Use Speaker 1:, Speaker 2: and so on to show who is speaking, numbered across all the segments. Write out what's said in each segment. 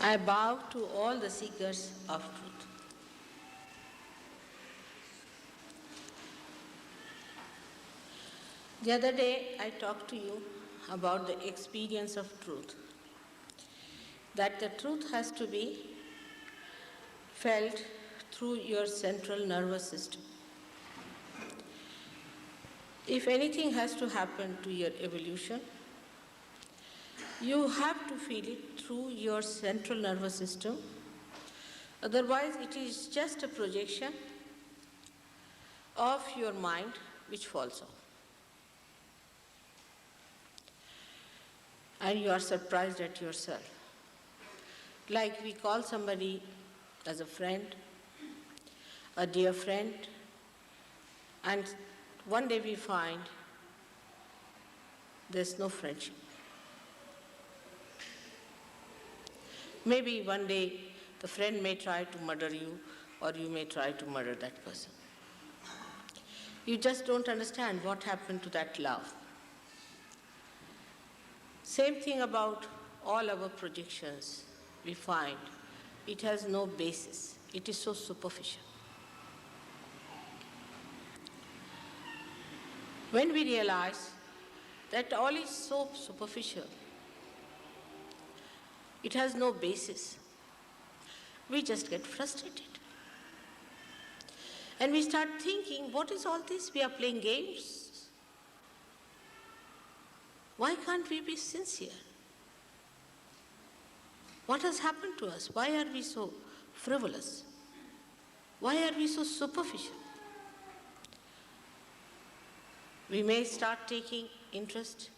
Speaker 1: I bow to all the seekers of truth. The other day I talked to you about the experience of truth, that the truth has to be felt through your central nervous system. If anything has to happen to your evolution, you have to feel it through your central nervous system. Otherwise, it is just a projection of your mind which falls off. And you are surprised at yourself. Like we call somebody as a friend, a dear friend, and one day we find there's no friendship. Maybe one day the friend may try to murder you, or you may try to murder that person. You just don't understand what happened to that love. Same thing about all our projections. We find it has no basis. It is so superficial. When we realize that all is so superficial, it has no basis, we just get frustrated. And we start thinking, what is all this? We are playing games. Why can't we be sincere? What has happened to us? Why are we so frivolous? Why are we so superficial? We may start taking interest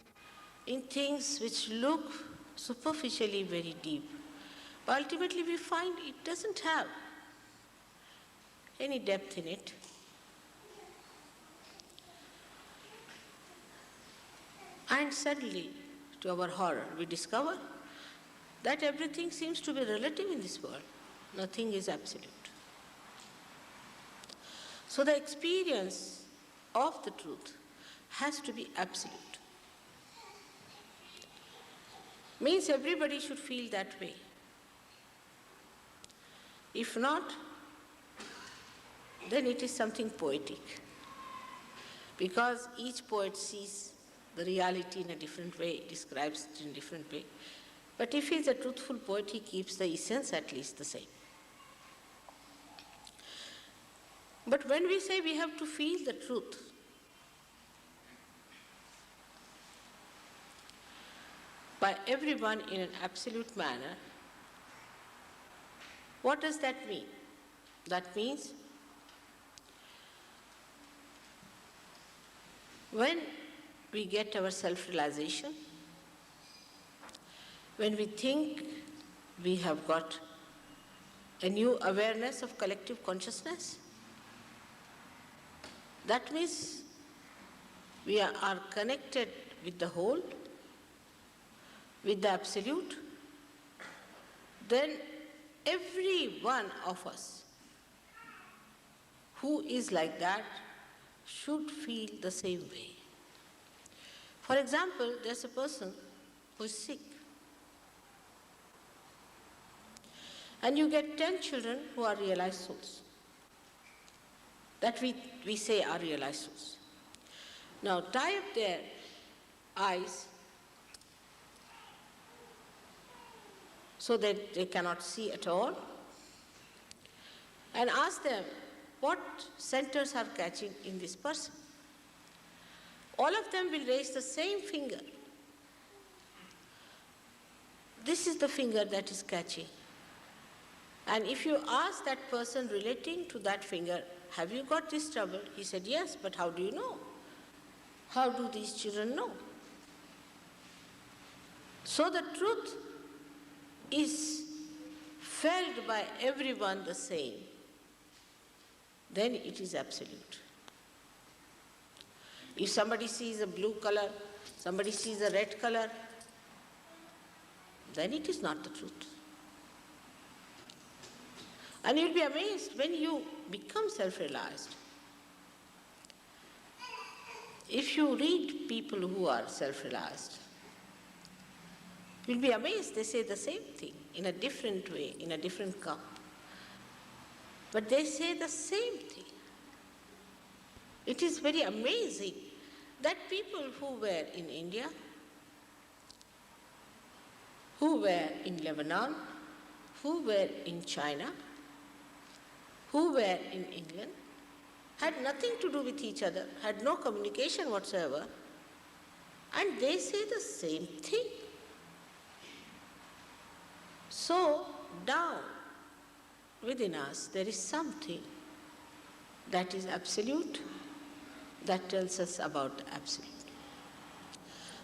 Speaker 1: in things which look superficially very deep, but ultimately we find it doesn't have any depth in it. And suddenly, to our horror, we discover that everything seems to be relative in this world. Nothing is absolute. So the experience of the truth has to be absolute. Means everybody should feel that way. If not, then it is something poetic. Because each poet sees the reality in a different way, describes it in a different way. But if he is a truthful poet, he keeps the essence at least the same. But when we say we have to feel the truth, by everyone in an absolute manner, what does that mean? That means when we get our self-realization, when we think we have got a new awareness of collective consciousness, that means we are connected with the whole, with the absolute, then every one of us who is like that should feel the same way. For example, there's a person who is sick, and you get 10 children who are realized souls, that we say are realized souls. Now tie up their eyes so that they cannot see at all, and ask them what centers are catching in this person. All of them will raise the same finger. This is the finger that is catching. And if you ask that person relating to that finger, have you got this trouble? He said, yes, but how do you know? How do these children know? So the truth is felt by everyone the same. Then it is absolute. If somebody sees a blue color, somebody sees a red color, then it is not the truth. And you'll be amazed when you become self-realized. If you read people who are self-realized, You'll be amazed, they say the same thing in a different way, in a different cup. But they say the same thing. It is very amazing that people who were in India, who were in Lebanon, who were in China, who were in England, had nothing to do with each other, had no communication whatsoever, and they say the same thing. So, down within us, there is something that is absolute, that tells us about absolute.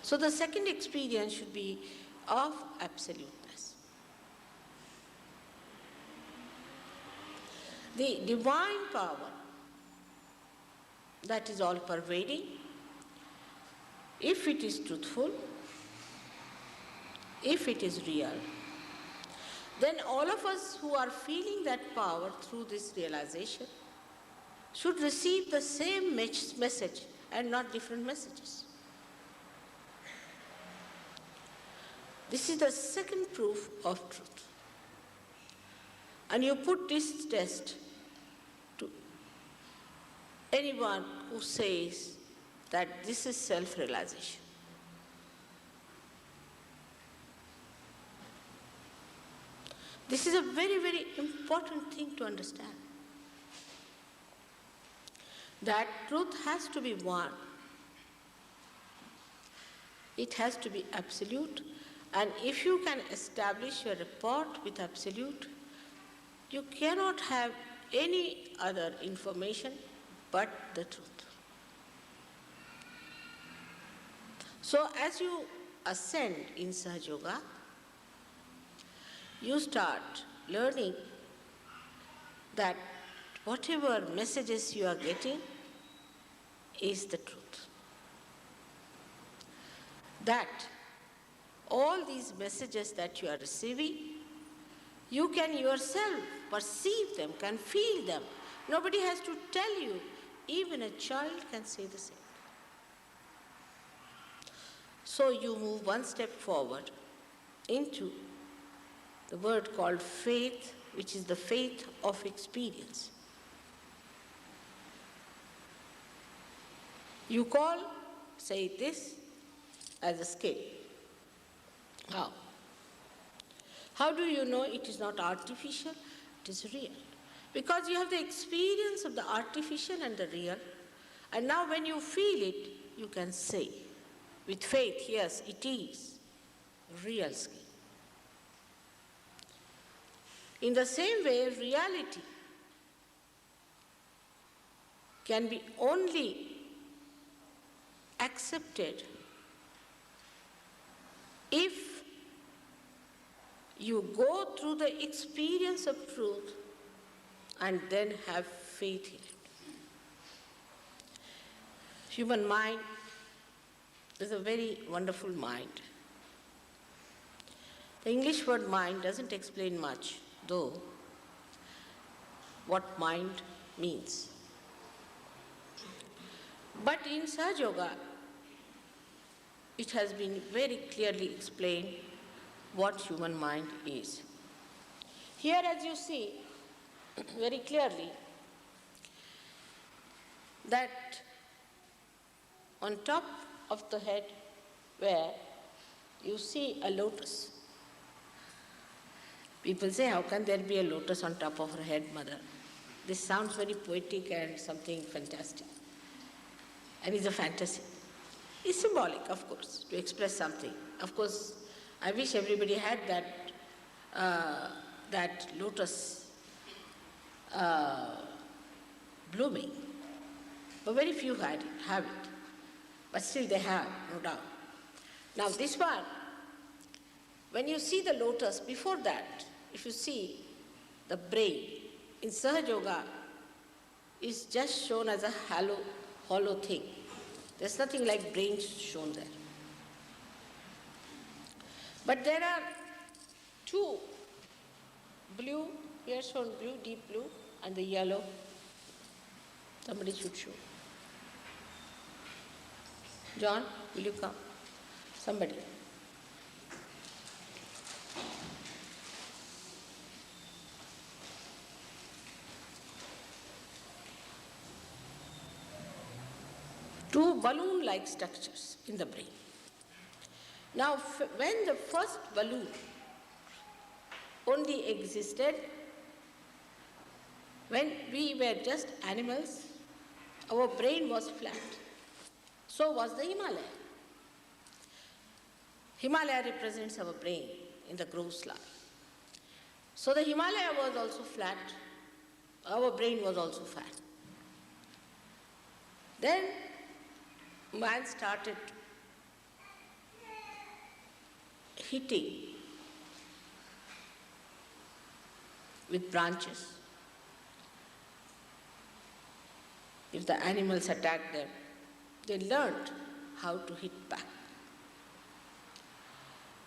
Speaker 1: So the second experience should be of absoluteness. The divine power that is all pervading, if it is truthful, if it is real, then all of us who are feeling that power through this realization should receive the same message and not different messages. This is the second proof of truth. And you put this test to anyone who says that this is self-realization. This is a very, very important thing to understand. That truth has to be one. It has to be absolute. And if you can establish your rapport with absolute, you cannot have any other information but the truth. So as you ascend in SahajaYoga, you start learning that whatever messages you are getting is the truth. That all these messages that you are receiving, you can yourself perceive them, can feel them. Nobody has to tell you. Even a child can say the same. So you move one step forward into the word called faith, which is the faith of experience. You call, say this, as a skill. How? How do you know it is not artificial? It is real. Because you have the experience of the artificial and the real, and now when you feel it, you can say, with faith, yes, it is real skill. In the same way, reality can be only accepted if you go through the experience of truth and then have faith in it. Human mind is a very wonderful mind. The English word mind doesn't explain much, though, what mind means. But in SahajaYoga, it has been very clearly explained what human mind is. Here, as you see very clearly, that on top of the head where you see a lotus. People say, how can there be a lotus on top of her head, mother? This sounds very poetic and something fantastic. And it's a fantasy. It's symbolic, of course, to express something. Of course, I wish everybody had that lotus blooming. But very few have it. But still they have, no doubt. Now this one, when you see the lotus, before that, if you see the brain, in SahajaYoga, is just shown as a hollow thing. There's nothing like brain shown there. But there are two, blue, here shown blue, deep blue, and the yellow. Somebody should show. John, will you come? Somebody. two balloon-like structures in the brain. Now, when the first balloon only existed, when we were just animals, our brain was flat. So was the Himalaya. Himalaya represents our brain in the gross life. So the Himalaya was also flat, our brain was also flat. Then man started hitting with branches. If the animals attacked them, they learned how to hit back.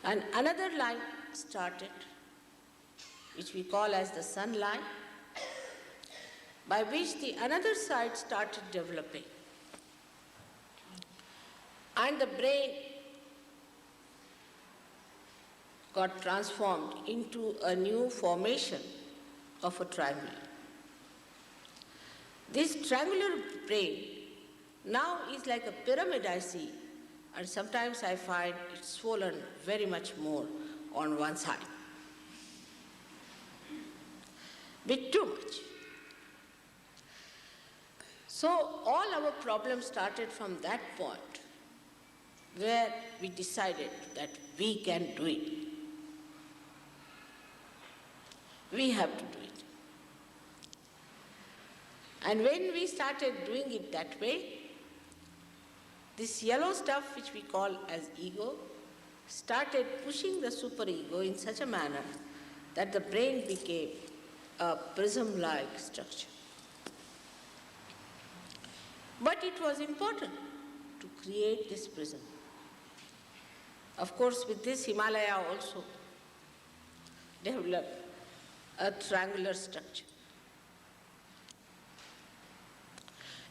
Speaker 1: And another line started, which we call as the sun line, by which the another side started developing. And the brain got transformed into a new formation of a triangle. This triangular brain now is like a pyramid I see, and sometimes I find it's swollen very much more on one side. Bit too much. So all our problems started from that point where we decided that we can do it. We have to do it. And when we started doing it that way, this yellow stuff which we call as ego started pushing the superego in such a manner that the brain became a prism-like structure. But it was important to create this prism. Of course, with this Himalaya also developed a triangular structure.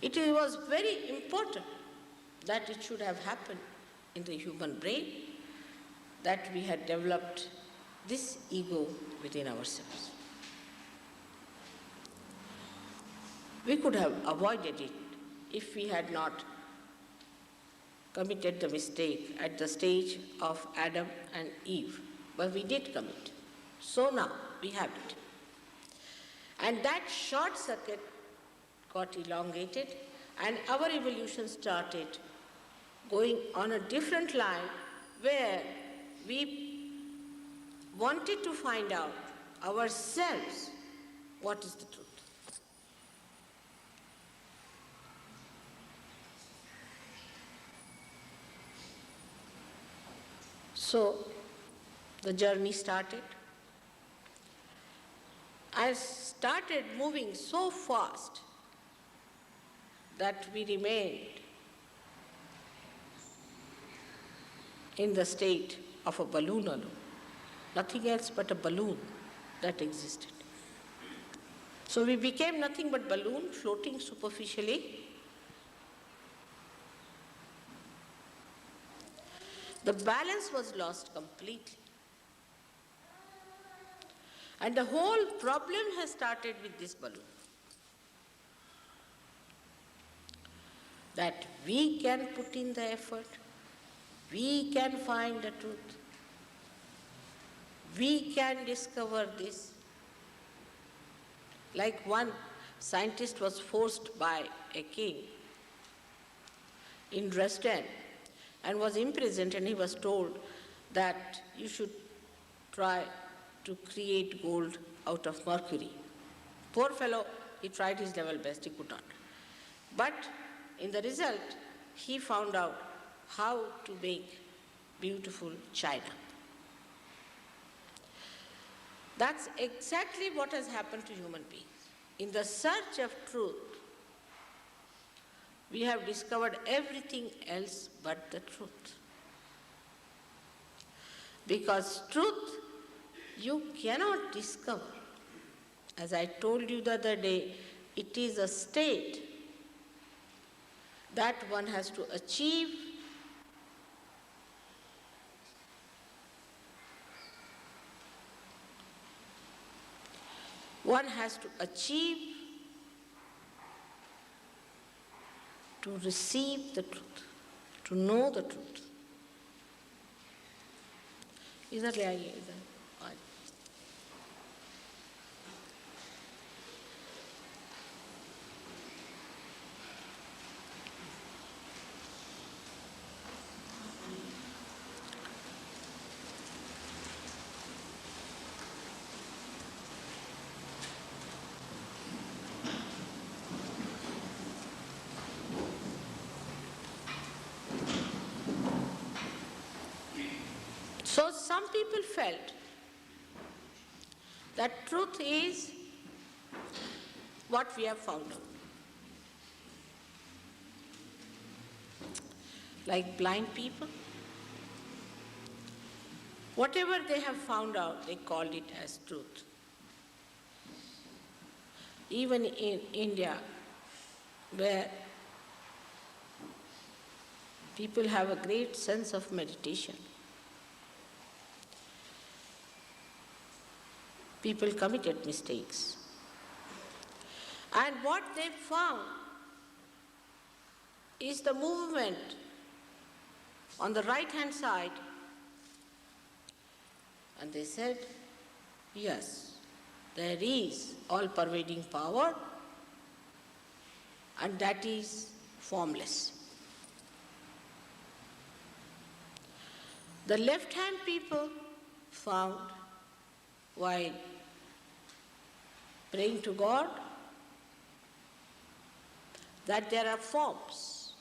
Speaker 1: It was very important that it should have happened in the human brain, that we had developed this ego within ourselves. We could have avoided it if we had not committed the mistake at the stage of Adam and Eve. But we did commit. So now we have it. And that short circuit got elongated, and our evolution started going on a different line where we wanted to find out ourselves what is the truth. So the journey started. I started moving so fast that we remained in the state of a balloon alone, nothing else but a balloon that existed. So we became nothing but balloon floating superficially. The balance was lost completely. And the whole problem has started with this balloon. That we can put in the effort, we can find the truth, we can discover this. Like one scientist was forced by a king in Dresden and was imprisoned, and he was told that you should try to create gold out of mercury. Poor fellow, he tried his level best, he could not. But in the result, he found out how to make beautiful china. That's exactly what has happened to human beings. In the search of truth, we have discovered everything else but the truth. Because truth you cannot discover. As I told you the other day, it is a state that one has to achieve to receive the truth, to know the truth. इधर ले आइए इधर. So some people felt that truth is what we have found out. Like blind people, whatever they have found out, they called it as truth. Even in India, where people have a great sense of meditation, people committed mistakes. And what they found is the movement on the right-hand side. And they said, yes, there is all-pervading power, and that is formless. The left-hand people found, while praying to God, that there are forms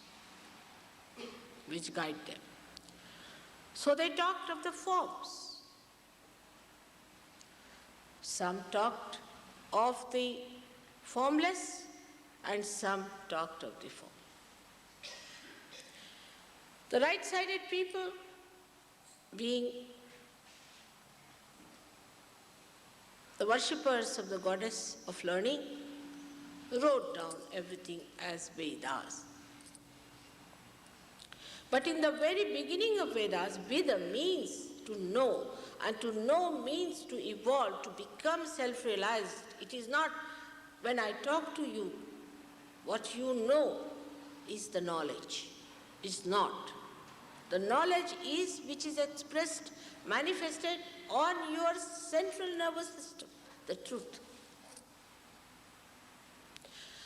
Speaker 1: which guide them. So they talked of the forms. Some talked of the formless and some talked of the form. The right-sided people, being the worshippers of the goddess of learning, wrote down everything as Vedas. But in the very beginning of Vedas, Veda means to know, and to know means to evolve, to become self-realized. It is not, when I talk to you, what you know is the knowledge. It's not. The knowledge is which is expressed, manifested on your central nervous system, the truth.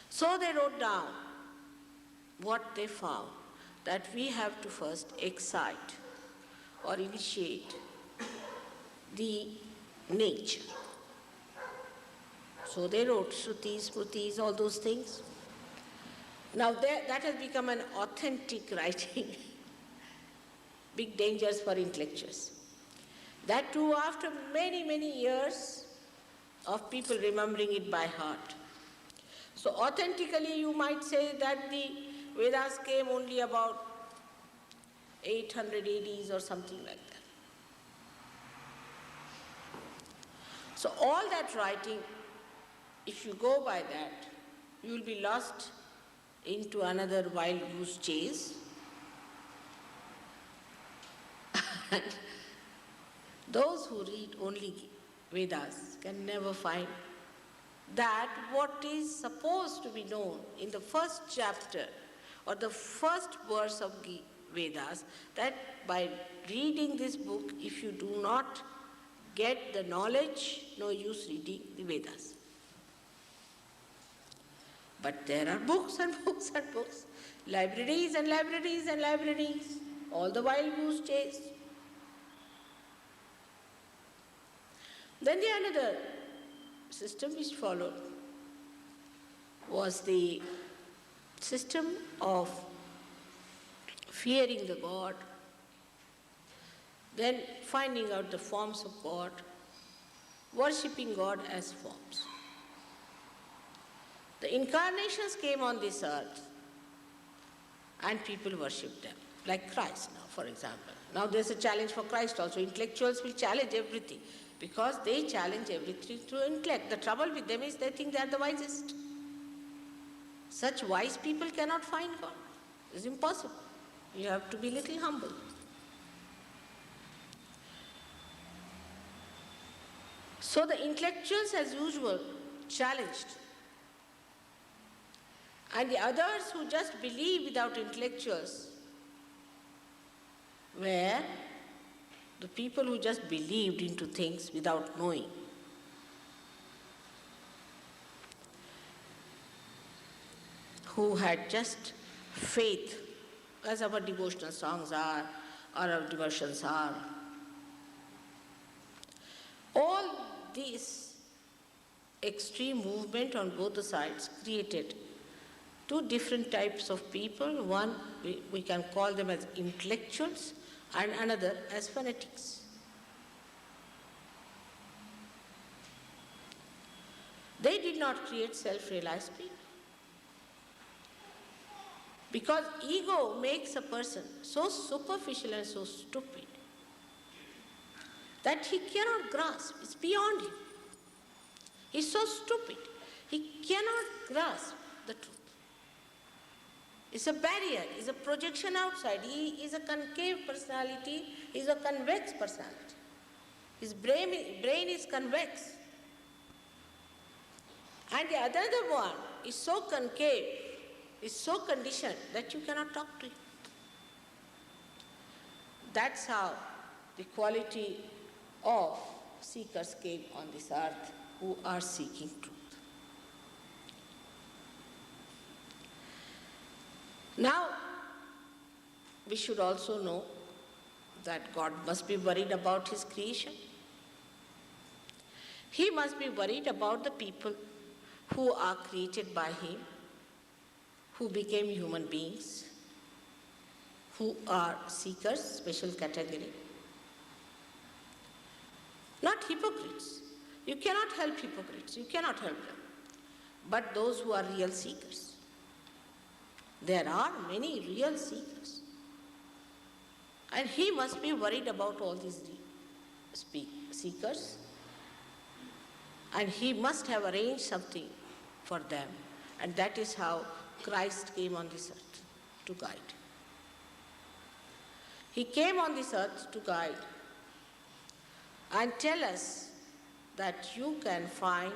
Speaker 1: So they wrote down what they found, that we have to first excite or initiate the nature. So they wrote Shrutis, Smrutis, all those things. Now that has become an authentic writing. Big dangers for intellectuals. That too after many, many years of people remembering it by heart. So authentically you might say that the Vedas came only about 800 ADs or something like that. So all that writing, if you go by that, you will be lost into another wild goose chase. And those who read only Vedas can never find that what is supposed to be known in the first chapter or the first verse of Vedas, that by reading this book, if you do not get the knowledge, no use reading the Vedas. But there are books and books and books, libraries and libraries and libraries, all the wild goose chase. Then the another system which followed was the system of fearing the God, then finding out the forms of God, worshipping God as forms. The incarnations came on this earth and people worshipped them, like Christ now, for example. Now there's a challenge for Christ also. Intellectuals will challenge everything because they challenge everything through intellect. The trouble with them is they think they are the wisest. Such wise people cannot find God. It's impossible. You have to be a little humble. So the intellectuals, as usual, challenged. And the others who just believe without intellectuals were the people who just believed into things without knowing. Who had just faith, as our devotional songs are, or our devotions are. All these extreme movement on both the sides created two different types of people. One, we can call them as intellectuals, and another as fanatics. They did not create self-realized people. Because ego makes a person so superficial and so stupid that he cannot grasp. It's beyond him. He's so stupid. He cannot grasp the truth. It's a barrier. It's a projection outside. He is a concave personality. He is a convex personality. His brain is convex. And the other one is so concave, is so conditioned that you cannot talk to him. That's how the quality of seekers came on this earth who are seeking truth. Now, we should also know that God must be worried about His creation. He must be worried about the people who are created by Him, who became human beings, who are seekers, special category. Not hypocrites. You cannot help hypocrites. You cannot help them. But those who are real seekers. There are many real seekers. And He must be worried about all these seekers. And He must have arranged something for them. And that is how Christ came on this earth to guide. He came on this earth to guide and tell us that you can find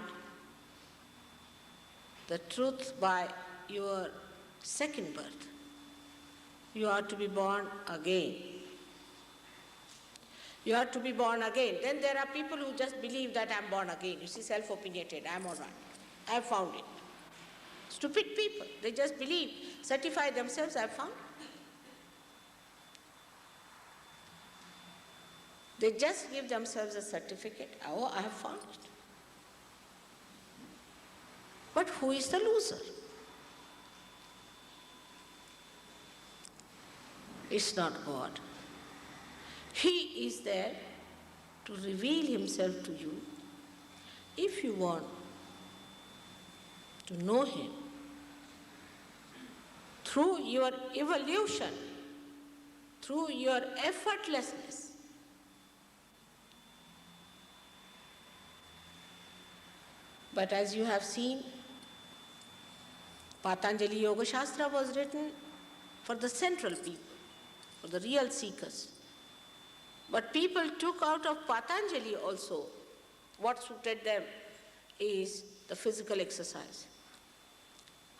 Speaker 1: the truth by your second birth. You are to be born again. You are to be born again. Then there are people who just believe that I am born again. You see, self-opinionated, I am all right. I have found it. Stupid people. They just believe, certify themselves, I have found it. They just give themselves a certificate. Oh, I have found it. But who is the loser? It's not God. He is there to reveal Himself to you if you want to know Him through your evolution, through your effortlessness. But as you have seen, Patanjali Yoga Shastra was written for the central people, for the real seekers. But people took out of Patanjali also what suited them is the physical exercise.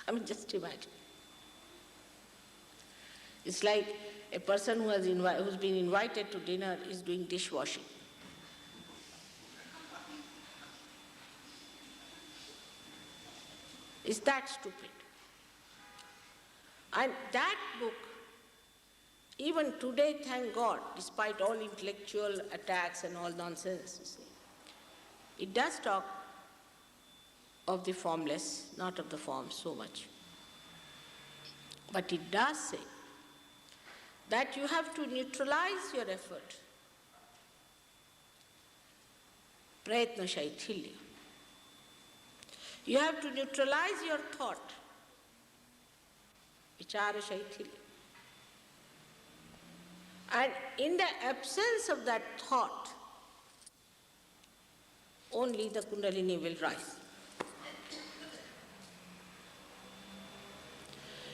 Speaker 1: I mean, just imagine. It's like a person who's been invited to dinner is doing dishwashing. Is that stupid? And that book, even today, thank God, despite all intellectual attacks and all nonsense, you see, it does talk of the formless, not of the form so much. But it does say that you have to neutralize your effort. Prayatna shaithilya. You have to neutralize your thought. Vichara shaithilya. And in the absence of that thought, only the Kundalini will rise.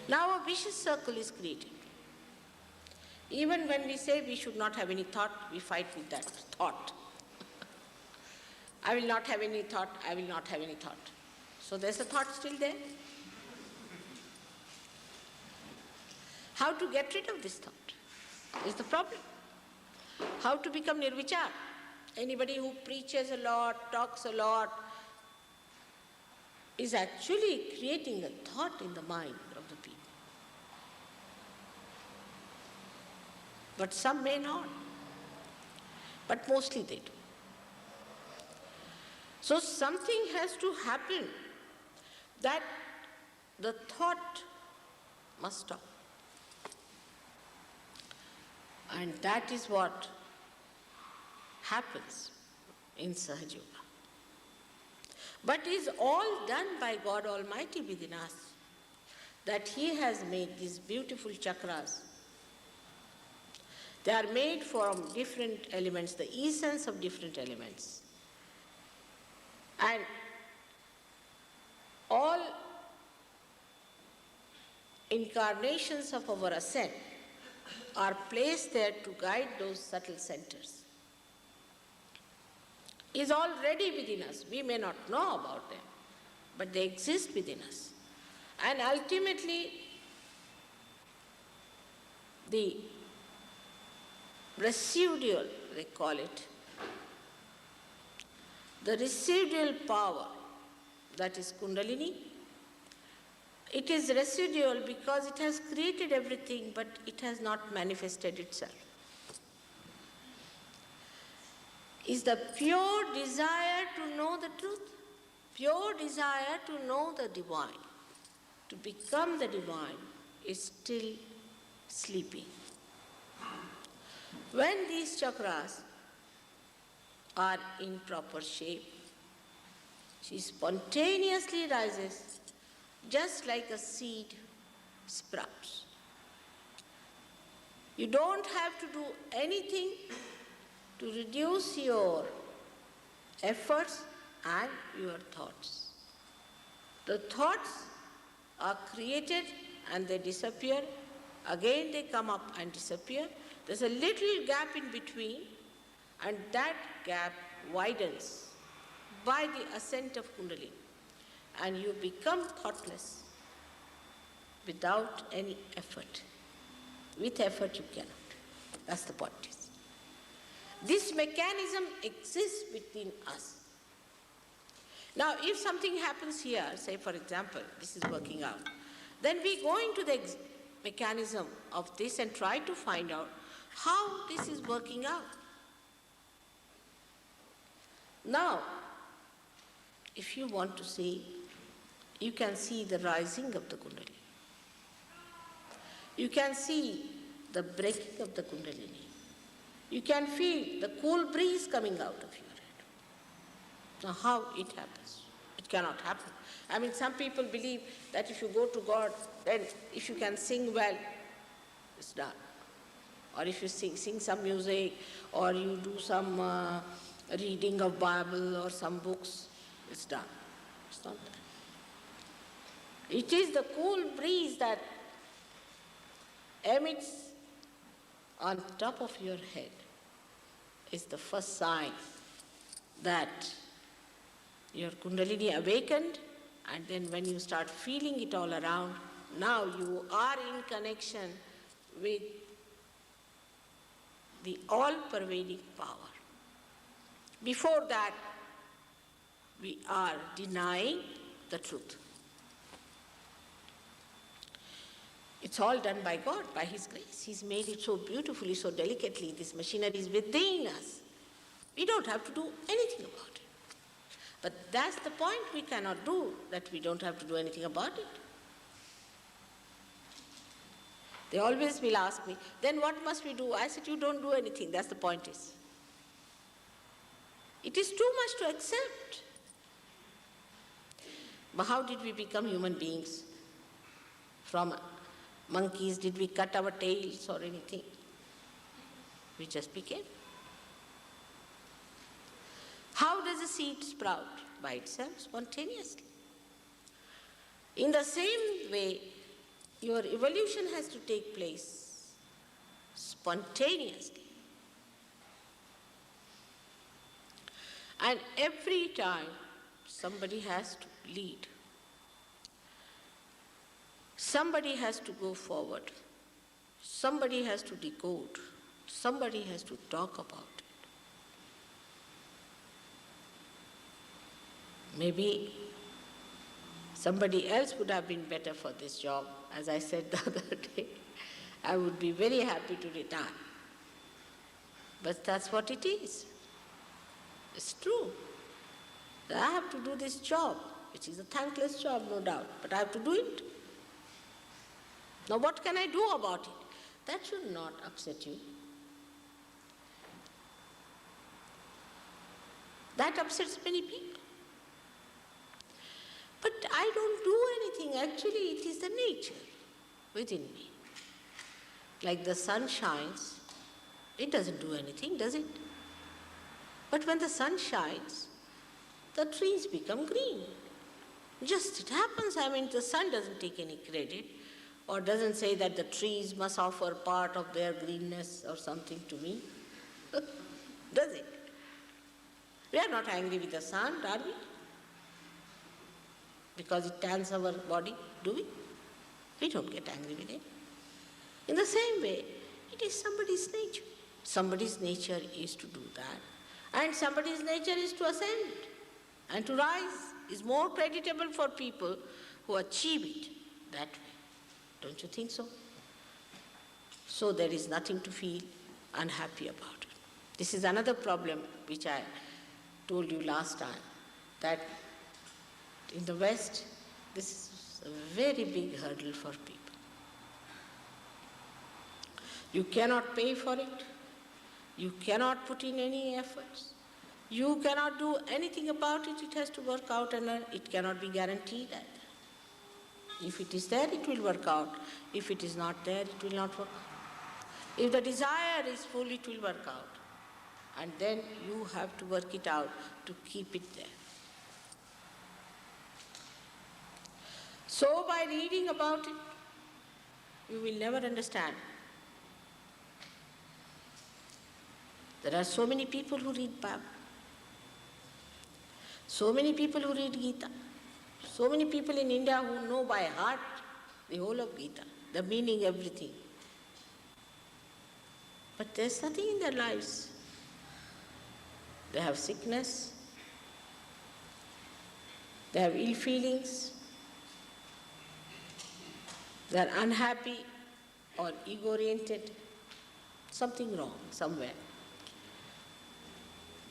Speaker 1: Now a vicious circle is created. Even when we say we should not have any thought, we fight with that thought. I will not have any thought, I will not have any thought. So there's a thought still there. How to get rid of this thought is the problem. How to become nirvichar? Anybody who preaches a lot, talks a lot, is actually creating a thought in the mind of the people. But some may not. But mostly they do. So something has to happen that the thought must stop. And that is what happens in SahajaYoga. But is all done by God Almighty within us, that He has made these beautiful chakras. They are made from different elements, the essence of different elements. And all incarnations of our ascent are placed there to guide those subtle centers. Is already within us. We may not know about them, but they exist within us. And ultimately, the residual, they call it, the residual power, that is Kundalini, it is residual because it has created everything, but it has not manifested itself. Is the pure desire to know the truth, pure desire to know the divine, to become the divine, is still sleeping. When these chakras are in proper shape, she spontaneously rises just like a seed sprouts. You don't have to do anything to reduce your efforts and your thoughts. The thoughts are created and they disappear. Again they come up and disappear. There's a little gap in between, and that gap widens by the ascent of Kundalini, and you become thoughtless without any effort. With effort you cannot. That's the point. This mechanism exists within us. Now, if something happens here, say for example, this is working out, then we go into the mechanism of this and try to find out how this is working out. Now, if you want to see, you can see the rising of the Kundalini. You can see the breaking of the Kundalini. You can feel the cool breeze coming out of your head. Now, how it happens? It cannot happen. I mean, some people believe that if you go to God, then if you can sing well, it's done. Or if you sing some music, or you do some reading of Bible or some books, it's done. It's not that. It is the cool breeze that emits on top of your head is the first sign that your Kundalini awakened, and then when you start feeling it all around, now you are in connection with the all-pervading power. Before that, we are denying the truth. It's all done by God, by His grace. He's made it so beautifully, so delicately. This machinery is within us. We don't have to do anything about it. But that's the point we cannot do, that we don't have to do anything about it. They always will ask me, then what must we do? I said, you don't do anything. That's the point is. It is too much to accept. But how did we become human beings? From monkeys, did we cut our tails or anything? We just became. How does a seed sprout? By itself, spontaneously. In the same way, your evolution has to take place spontaneously. And every time somebody has to lead. Somebody has to go forward. Somebody has to decode. Somebody has to talk about it. Maybe somebody else would have been better for this job. As I said the other day, I would be very happy to retire. But that's what it is. It's true. I have to do this job, which is a thankless job, no doubt, but I have to do it. Now what can I do about it? That should not upset you. That upsets many people. But I don't do anything. Actually, it is the nature within me. Like the sun shines, it doesn't do anything, does it? But when the sun shines, the trees become green. Just it happens. I mean, the sun doesn't take any credit or doesn't say that the trees must offer part of their greenness or something to me. Does it? We are not angry with the sun, are we? Because it tans our body, do we? We don't get angry with it. In the same way, it is somebody's nature. Somebody's nature is to do that. And somebody's nature is to ascend and to rise. Is more creditable for people who achieve it that way. Don't you think so? So there is nothing to feel unhappy about it. This is another problem which I told you last time, that in the West, this is a very big hurdle for people. You cannot pay for it. You cannot put in any efforts. You cannot do anything about it. It has to work out, and it cannot be guaranteed either. If it is there, it will work out. If it is not there, it will not work out. If the desire is full, it will work out. And then you have to work it out to keep it there. So by reading about it, you will never understand. There are so many people who read Bible. So many people who read Gita. So many people in India who know by heart the whole of Gita, the meaning, everything. But there's nothing in their lives. They have sickness. They have ill feelings. They are unhappy or ego-oriented. Something wrong somewhere.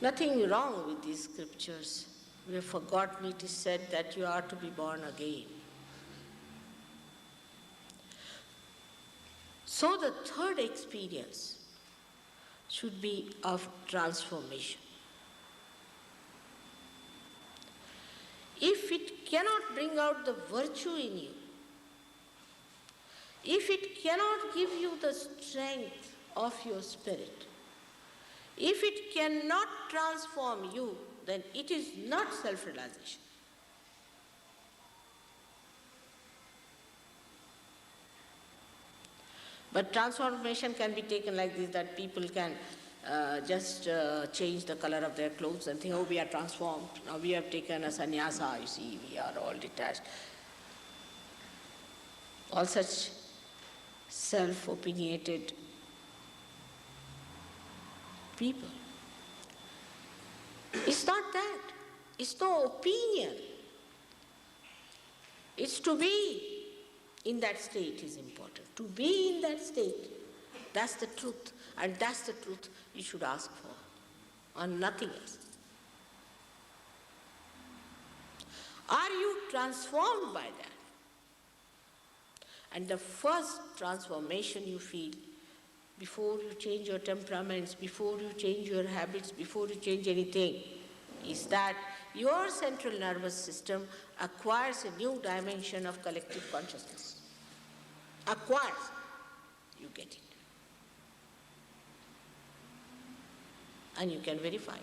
Speaker 1: Nothing wrong with these scriptures. We have forgotten it is said that you are to be born again. So the third experience should be of transformation. If it cannot bring out the virtue in you, if it cannot give you the strength of your spirit, if it cannot transform you, then it is not self-realization. But transformation can be taken like this, that people can just change the color of their clothes and think, oh, we are transformed. Now we have taken a sannyasa, you see, we are all detached. All such self-opinionated people. It's not that. It's no opinion. It's to be in that state is important. To be in that state, that's the truth. And that's the truth you should ask for, and nothing else. Are you transformed by that? And the first transformation you feel, before you change your temperaments, before you change your habits, before you change anything, is that your central nervous system acquires a new dimension of collective consciousness. Acquires. You get it. And you can verify it.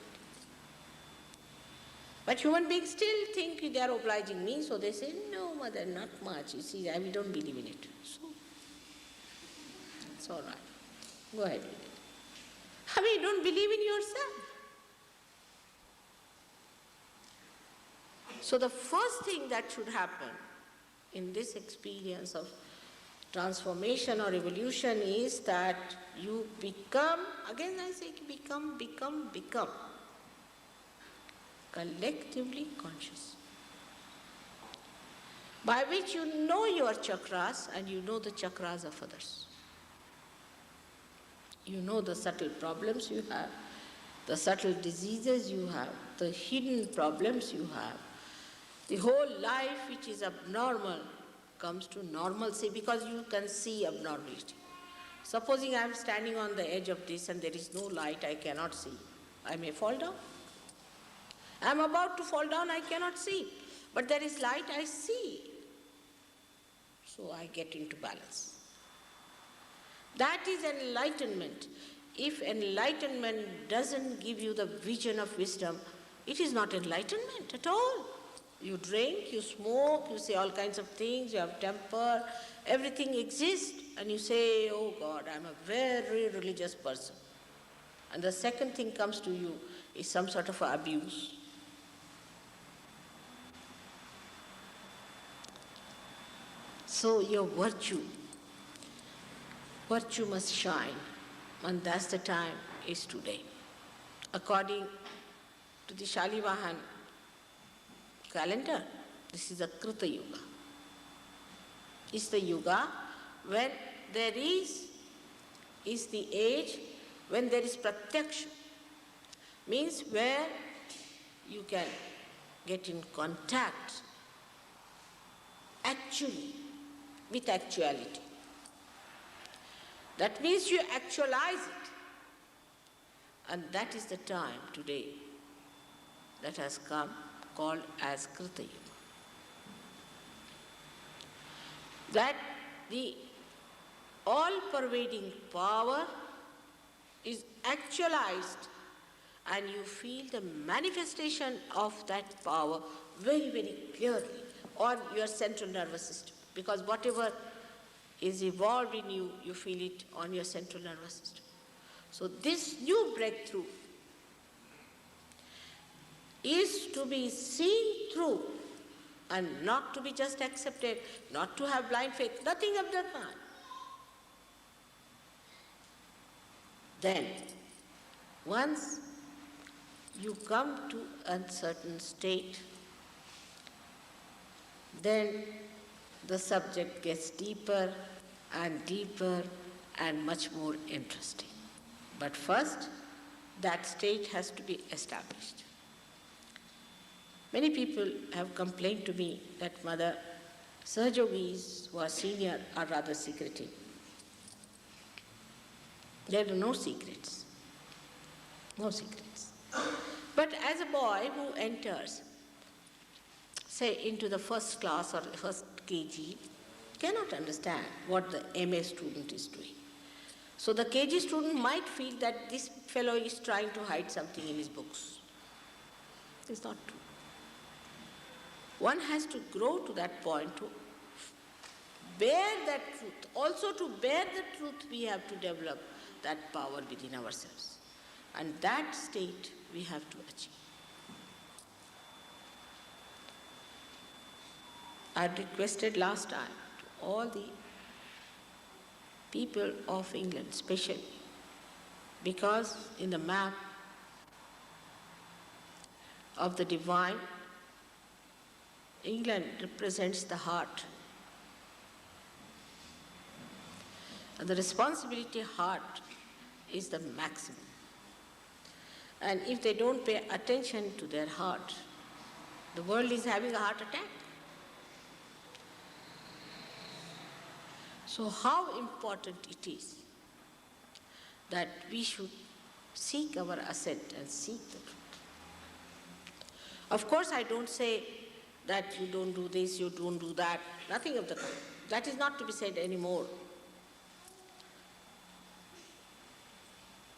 Speaker 1: But human beings still think they are obliging me, so they say, no, mother, not much. You see, we don't believe in it. So, it's all right. Go ahead with it. I mean, you don't believe in yourself. So the first thing that should happen in this experience of Transformation or evolution is that you become, again I say become collectively conscious. By which you know your chakras and you know the chakras of others. You know the subtle problems you have, the subtle diseases you have, the hidden problems you have. The whole life which is abnormal comes to normalcy because you can see abnormality. Supposing I am standing on the edge of this and there is no light, I cannot see. I may fall down. I am about to fall down, I cannot see. But there is light, I see. So I get into balance. That is enlightenment. If enlightenment doesn't give you the vision of wisdom, it is not enlightenment at all. You drink, you smoke, you say all kinds of things, you have temper, everything exists, and you say, oh God, I'm a very religious person. And the second thing comes to you is some sort of abuse. So your virtue must shine, and that's the time is today. According to the Shalivahan calendar, this is a Krita Yuga. It's the yuga when there is the age when there is pratyaksha, means where you can get in contact actually with actuality. That means you actualize it. And that is the time today that has come, called as Krita Yuga. That the all-pervading power is actualized and you feel the manifestation of that power very, very clearly on your central nervous system. Because whatever is evolved in you, you feel it on your central nervous system. So this new breakthrough is to be seen through and not to be just accepted, not to have blind faith, nothing of that kind. Then, once you come to a certain state, then the subject gets deeper and deeper and much more interesting. But first, that state has to be established. Many people have complained to me that, Mother, Sahajogis who are senior are rather secretive. There are no secrets. No secrets. But as a boy who enters, say, into the first class or first KG, cannot understand what the MA student is doing. So the KG student might feel that this fellow is trying to hide something in his books. It's not true. One has to grow to that point to bear that truth. Also to bear the truth, we have to develop that power within ourselves. And that state we have to achieve. I had requested last time to all the people of England, especially, because in the map of the divine, England represents the heart. And the responsibility heart is the maximum. And if they don't pay attention to their heart, the world is having a heart attack. So how important it is that we should seek our ascent and seek the truth. Of course, I don't say that you don't do this, you don't do that, nothing of the kind. That is not to be said anymore.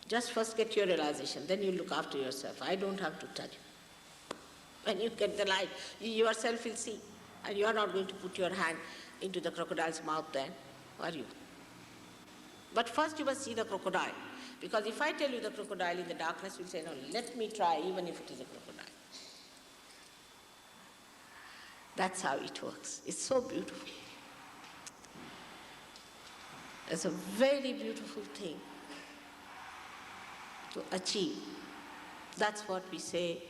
Speaker 1: Just first get your realization, then you look after yourself. I don't have to tell you. When you get the light, you yourself will see. And you are not going to put your hand into the crocodile's mouth then, are you? But first you must see the crocodile. Because if I tell you the crocodile in the darkness, you'll say, no, let me try even if it is a crocodile. That's how it works. It's so beautiful. It's a very beautiful thing to achieve. That's what we say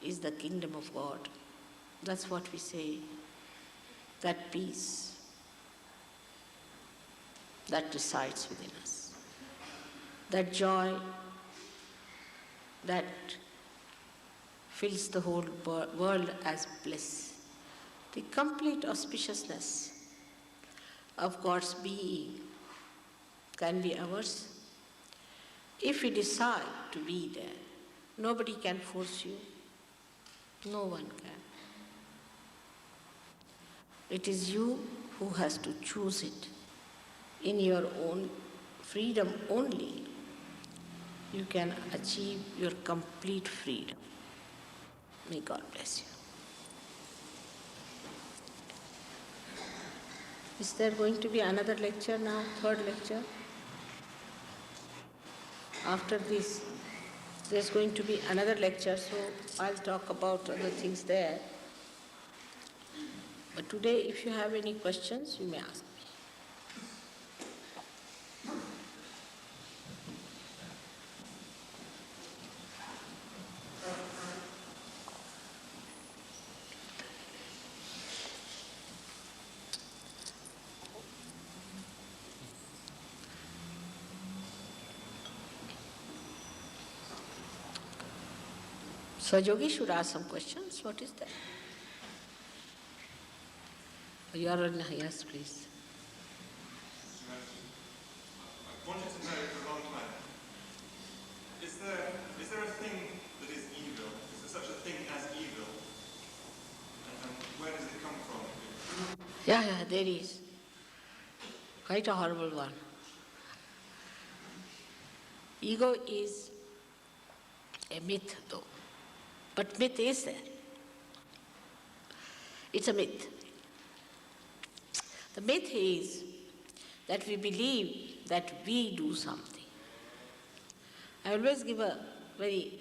Speaker 1: is the kingdom of God. That's what we say, that peace that resides within us, that joy that fills the whole world as bliss, the complete auspiciousness of God's being can be ours if we decide to be there. Nobody can force you. No one can. It is you who has to choose it in your own freedom only. You can achieve your complete freedom. May God bless you. Is there going to be another lecture now, third lecture? After this, there's going to be another lecture, so I'll talk about other things there. But today, if you have any questions, you may ask me. So Yogi should ask some questions. What is that? You are on, yes, please.
Speaker 2: I've wanted to know for a long time. Is there a thing that is evil? Is there such a thing as evil? And where does it come from?
Speaker 1: Yeah, there is. Quite a horrible one. Ego is a myth, though. But myth is there. It's a myth. The myth is that we believe that we do something. I always give a very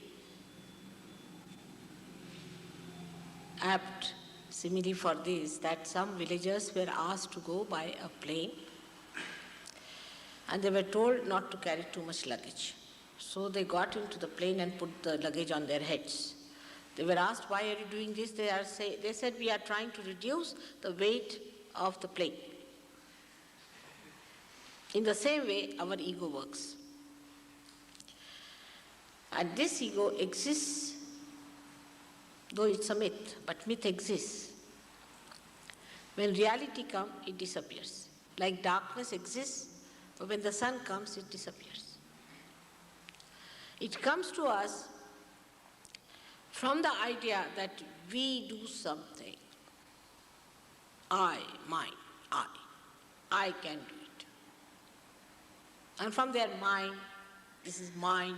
Speaker 1: apt simile for this, that some villagers were asked to go by a plane and they were told not to carry too much luggage. So they got into the plane and put the luggage on their heads. They were asked, why are you doing this? They said, we are trying to reduce the weight of the plane. In the same way, our ego works. And this ego exists, though it's a myth, but myth exists. When reality comes, it disappears. Like darkness exists, but when the sun comes, it disappears. It comes to us from the idea that we do something. I can do it. And from their mind, this is mine,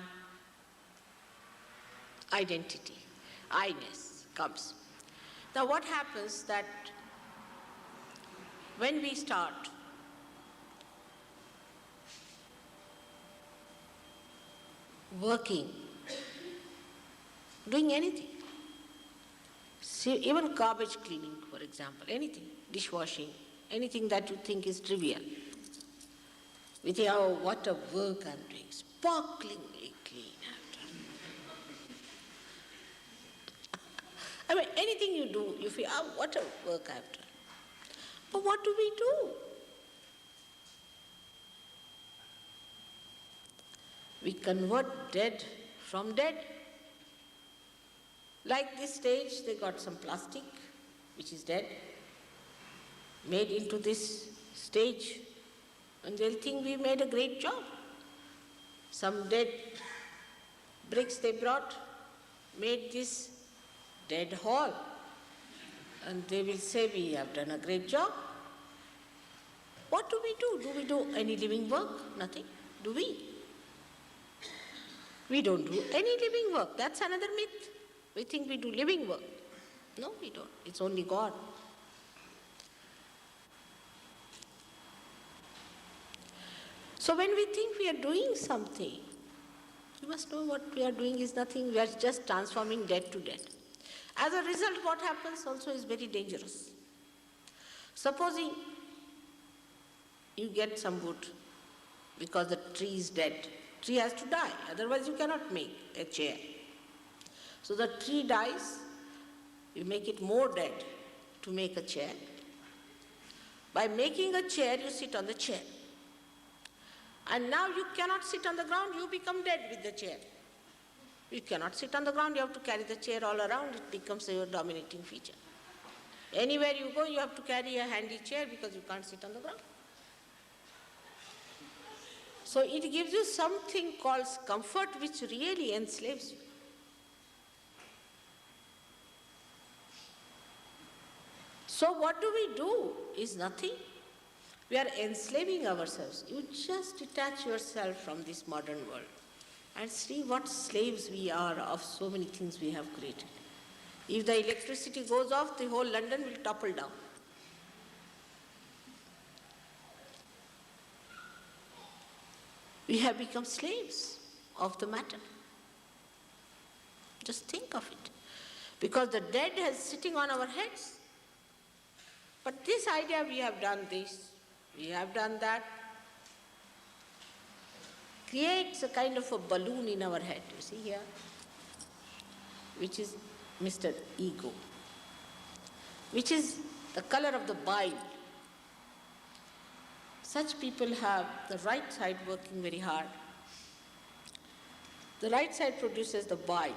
Speaker 1: identity, I-ness comes. Now what happens that when we start working, doing anything, see, even garbage cleaning, for example, anything, dishwashing, anything that you think is trivial. We think, oh, what a work I'm doing, sparklingly clean I've done. I mean, anything you do, you feel, oh, what a work I've done. But what do we do? We convert dead from dead. Like this stage, they got some plastic, which is dead, made into this stage, and they'll think we made a great job. Some dead bricks they brought, made this dead hall, and they will say we have done a great job. What do we do? Do we do any living work? Nothing. Do we? We don't do any living work. That's another myth. We think we do living work. No, we don't. It's only God. So when we think we are doing something, you must know what we are doing is nothing. We are just transforming dead to dead. As a result, what happens also is very dangerous. Supposing you get some wood because the tree is dead. Tree has to die, otherwise you cannot make a chair. So the tree dies, you make it more dead to make a chair. By making a chair, you sit on the chair. And now you cannot sit on the ground, you become dead with the chair. You cannot sit on the ground, you have to carry the chair all around, it becomes your dominating feature. Anywhere you go, you have to carry a handy chair because you can't sit on the ground. So it gives you something called comfort which really enslaves you. So what do we do is nothing. We are enslaving ourselves. You just detach yourself from this modern world and see what slaves we are of so many things we have created. If the electricity goes off, the whole London will topple down. We have become slaves of the matter. Just think of it. Because the dead is sitting on our heads. But this idea, we have done this, we have done that, creates a kind of a balloon in our head, you see here, which is Mr. Ego, which is the color of the bile. Such people have the right side working very hard. The right side produces the bile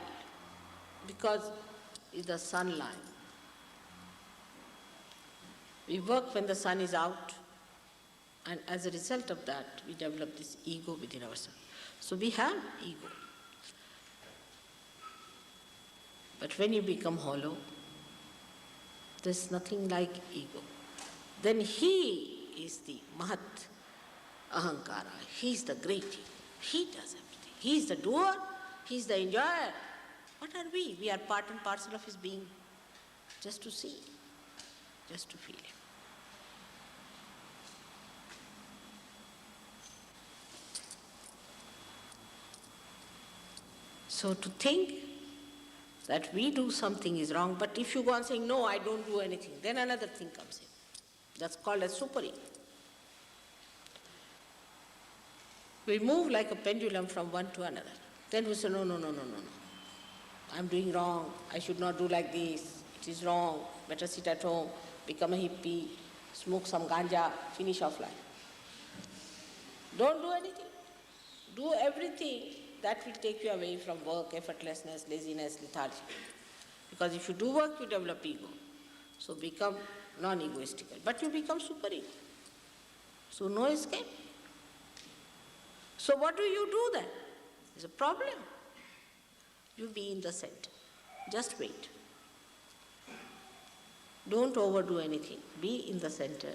Speaker 1: because it's the sunlight. We work when the sun is out, and as a result of that, we develop this ego within ourselves. So we have ego. But when you become hollow, there's nothing like ego. Then he is the Mahat Ahankara. He's the great ego. He does everything. He's the doer. He's the enjoyer. What are we? We are part and parcel of his being. Just to see, just to feel him. So to think that we do something is wrong, but if you go on saying, no, I don't do anything, then another thing comes in. That's called as super ego. We move like a pendulum from one to another. Then we say, no. I'm doing wrong. I should not do like this. It is wrong. Better sit at home, become a hippie, smoke some ganja, finish off life. Don't do anything. Do everything that will take you away from work, effortlessness, laziness, lethargy. Because if you do work, you develop ego. So become non-egoistical. But you become super ego. So no escape. So what do you do then? There's a problem. You be in the center. Just wait. Don't overdo anything. Be in the center.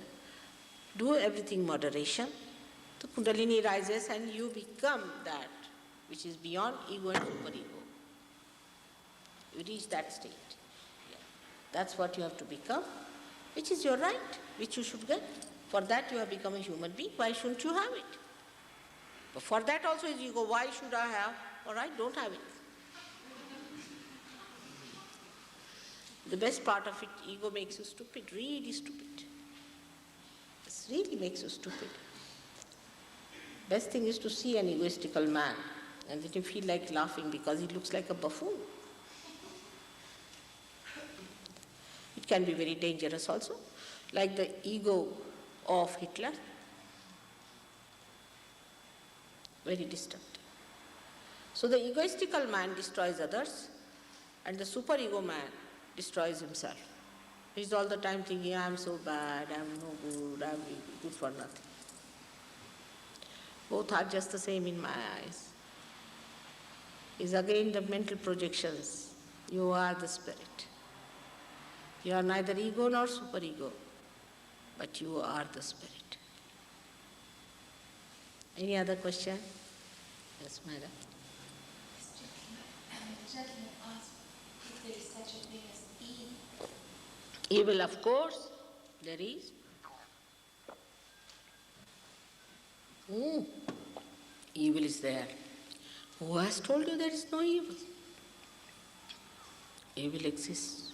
Speaker 1: Do everything moderation. The Kundalini rises and you become that which is beyond ego and superego. You reach that state. Yeah. That's what you have to become, which is your right, which you should get. For that you have become a human being. Why shouldn't you have it? But for that also is ego. Why should I have? All right, don't have it. The best part of it, ego makes you stupid, really stupid. It really makes you stupid. Best thing is to see an egoistical man and then you feel like laughing because he looks like a buffoon. It can be very dangerous also, like the ego of Hitler. Very destructive. So the egoistical man destroys others and the superego man destroys himself. He's all the time thinking, I'm so bad, I'm no good, I'm good for nothing. Both are just the same in my eyes. Is again the mental projections. You are the spirit. You are neither ego nor superego, but you are the spirit. Any other question? Yes, madam.
Speaker 3: The gentleman asked if there is such a thing as evil.
Speaker 1: Evil, of course, there is. Evil is there. Who has told you there is no evil? Evil exists.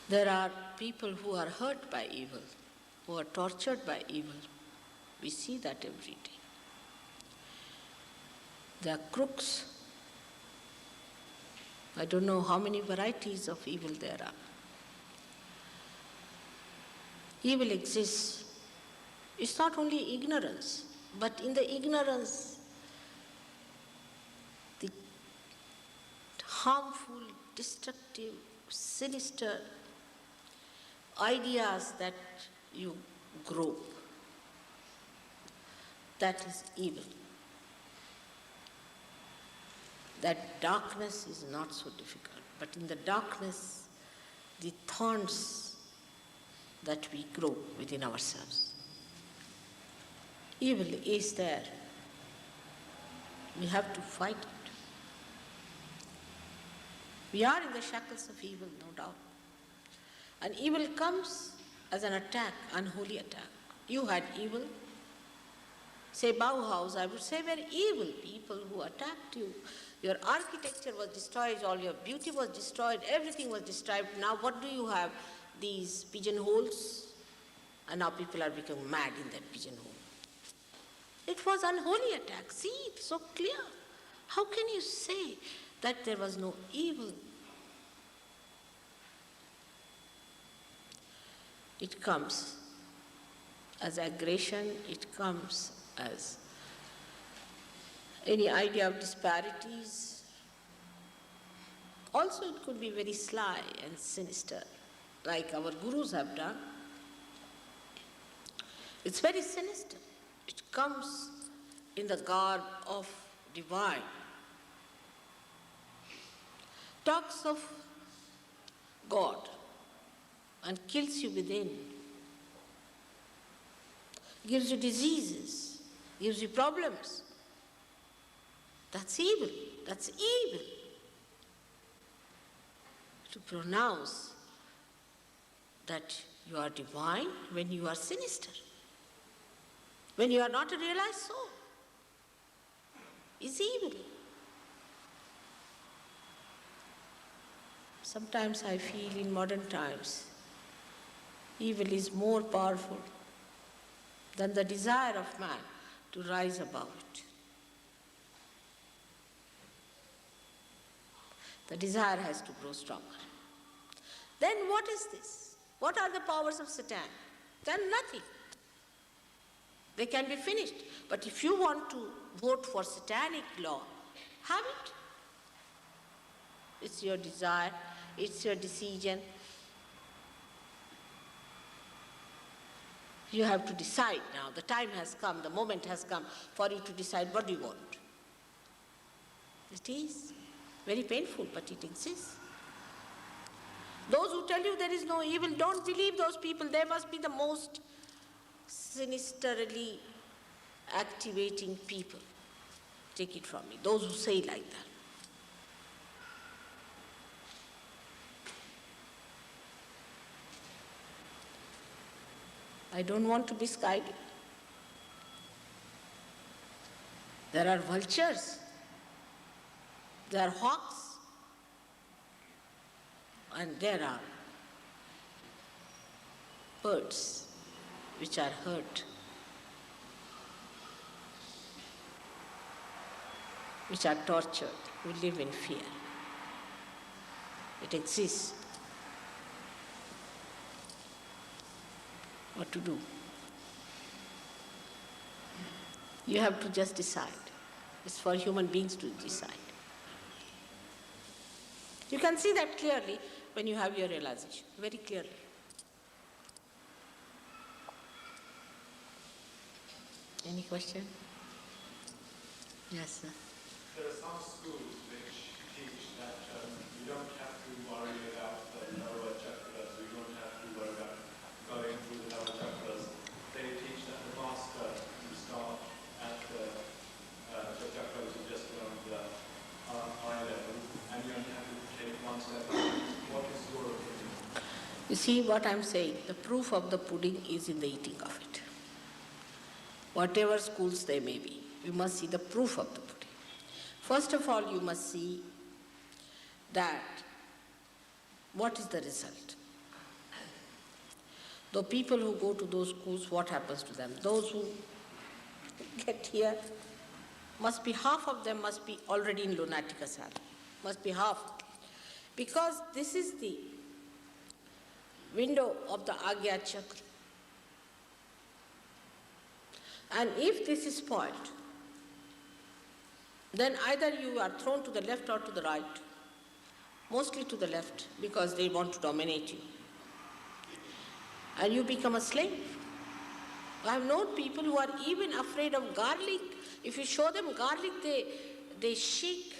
Speaker 1: There are people who are hurt by evil. who are tortured by evil. We see that every day. There are crooks. I don't know how many varieties of evil there are. Evil exists. It's not only ignorance, but in the ignorance, the harmful, destructive, sinister ideas that you grow, that is evil. That darkness is not so difficult, but in the darkness, the thorns that we grow within ourselves. Evil is there. We have to fight it. We are in the shackles of evil, no doubt. And evil comes as an attack, unholy attack. You had evil. Say Bauhaus, I would say were evil people who attacked you. Your architecture was destroyed, all your beauty was destroyed, everything was destroyed. Now what do you have? These pigeonholes. And now people are becoming mad in that pigeonhole. It was unholy attack. See, it's so clear. How can you say that there was no evil? It comes as aggression, it comes as any idea of disparities. Also, it could be very sly and sinister, like our gurus have done. It's very sinister. It comes in the garb of divine. Talks of God and kills you within. Gives you diseases, gives you problems. That's evil. That's evil. To pronounce that you are divine when you are sinister, when you are not a realized soul, is evil. Sometimes I feel in modern times, evil is more powerful than the desire of man to rise above it. The desire has to grow stronger. Then what is this? What are the powers of Satan? Then nothing. They can be finished. But if you want to vote for satanic law, have it. It's your desire, it's your decision. You have to decide now. The time has come, the moment has come for you to decide what you want. It is very painful, but it exists. Those who tell you there is no evil, don't believe those people. They must be the most sinisterly activating people. Take it from me. Those who say like that. I don't want to misguide you. There are vultures. There are hawks. And there are birds which are hurt, which are tortured, who live in fear. It exists. What to do? You have to just decide. It's for human beings to decide. You can see that clearly when you have your realization, very clearly. Any question? Yes, sir.
Speaker 4: There are some schools which teach that you don't have to worry about the lower chakras, you don't have to worry about going through the lower chakras. They teach that the master, you start at the chakra which is just around the eye level, and you only have to take one step. What is your opinion?
Speaker 1: You see what I'm saying? The proof of the pudding is in the eating of it. Whatever schools they may be, you must see the proof of the pudding. First of all, you must see that what is the result. The people who go to those schools, what happens to them? Those who get here, must be half of them must be already in lunatic asylum. Must be half. Because this is the window of the Agya Chakra. And if this is spoiled, then either you are thrown to the left or to the right, mostly to the left, because they want to dominate you. And you become a slave. I have known people who are even afraid of garlic. If you show them garlic, they shake.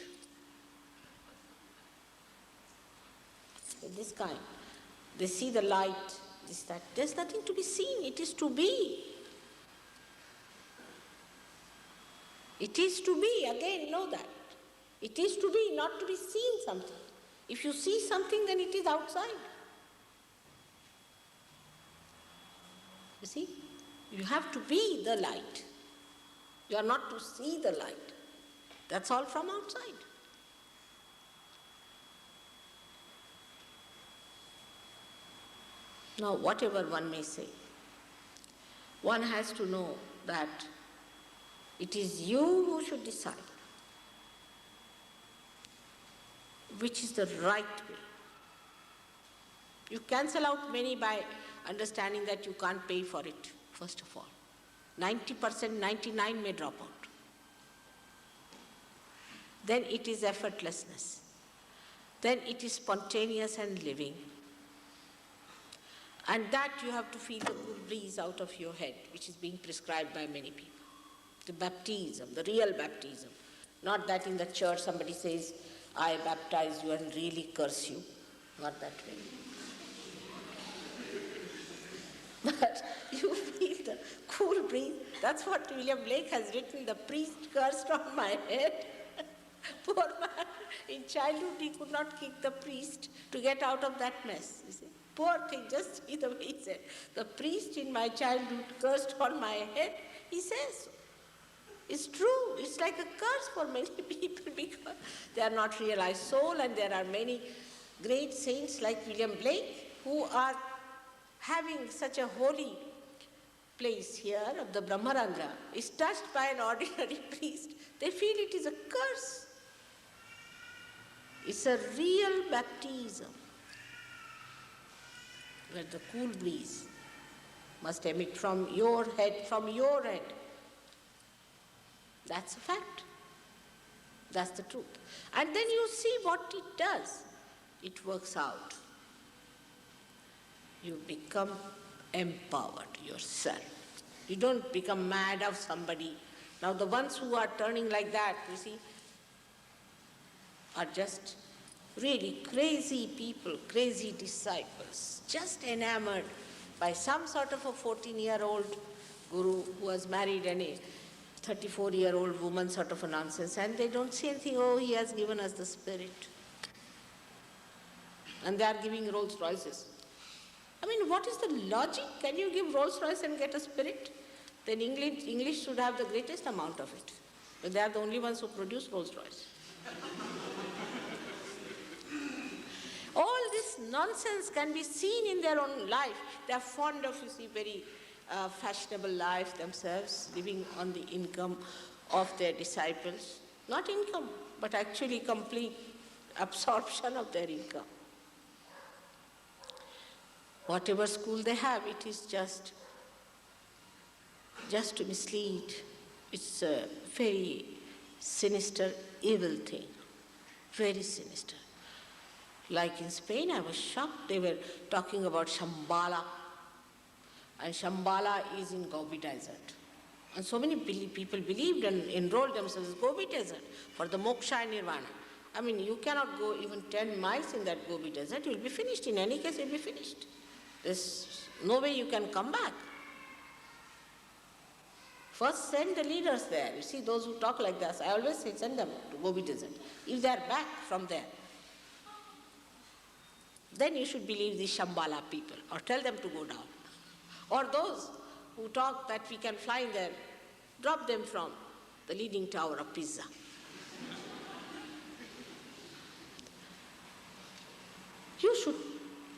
Speaker 1: This kind. They see the light, this, that. There's nothing to be seen. It is to be. It is to be. Again, know that. It is to be, not to be seen something. If you see something, then it is outside. You see? You have to be the light. You are not to see the light. That's all from outside. Now, whatever one may say, one has to know that it is you who should decide which is the right way. You cancel out many by understanding that you can't pay for it, first of all. 90%, 99% may drop out. Then it is effortlessness. Then it is spontaneous and living. And that you have to feel the cool breeze out of your head, which is being prescribed by many people. The baptism, the real baptism. Not that in the church somebody says, I baptize you and really curse you. Not that way. But you feel the cool breeze. That's what William Blake has written, the priest cursed on my head. Poor man, in childhood he could not kick the priest to get out of that mess, you see. Poor thing, just see the way he said. The priest in my childhood cursed on my head, he says. It's true, it's like a curse for many people because they are not realized soul, and there are many great saints like William Blake who are having such a holy place here of the Brahmaranga is touched by an ordinary priest. They feel it is a curse. It's a real baptism where the cool breeze must emit from your head, That's a fact. That's the truth. And then you see what it does. It works out. You become empowered yourself. You don't become mad of somebody. Now the ones who are turning like that, you see, are just really crazy people, crazy disciples, just enamored by some sort of a 14-year-old guru who has married a 34-year-old woman, sort of a nonsense, and they don't see anything, oh, he has given us the spirit. And they are giving Rolls Royces. I mean, what is the logic? Can you give Rolls Royce and get a spirit? Then English should have the greatest amount of it. But they are the only ones who produce Rolls Royce. All this nonsense can be seen in their own life. They are fond of, you see, very fashionable life themselves, living on the income of their disciples. Not income, but actually complete absorption of their income. Whatever school they have, it is just to mislead. It's a very sinister, evil thing. Very sinister. Like in Spain, I was shocked. They were talking about Shambhala. And Shambhala is in Gobi Desert. And so many people believed and enrolled themselves in Gobi Desert for the moksha and nirvana. I mean, you cannot go even 10 miles in that Gobi Desert. You'll be finished. In any case, you'll be finished. There's no way you can come back. First, send the leaders there. You see, those who talk like this, I always say, send them to Gobi Desert. If they are back from there, then you should believe these Shambhala people, or tell them to go down. Or those who talk that we can fly there, drop them from the leaning tower of Pisa. You should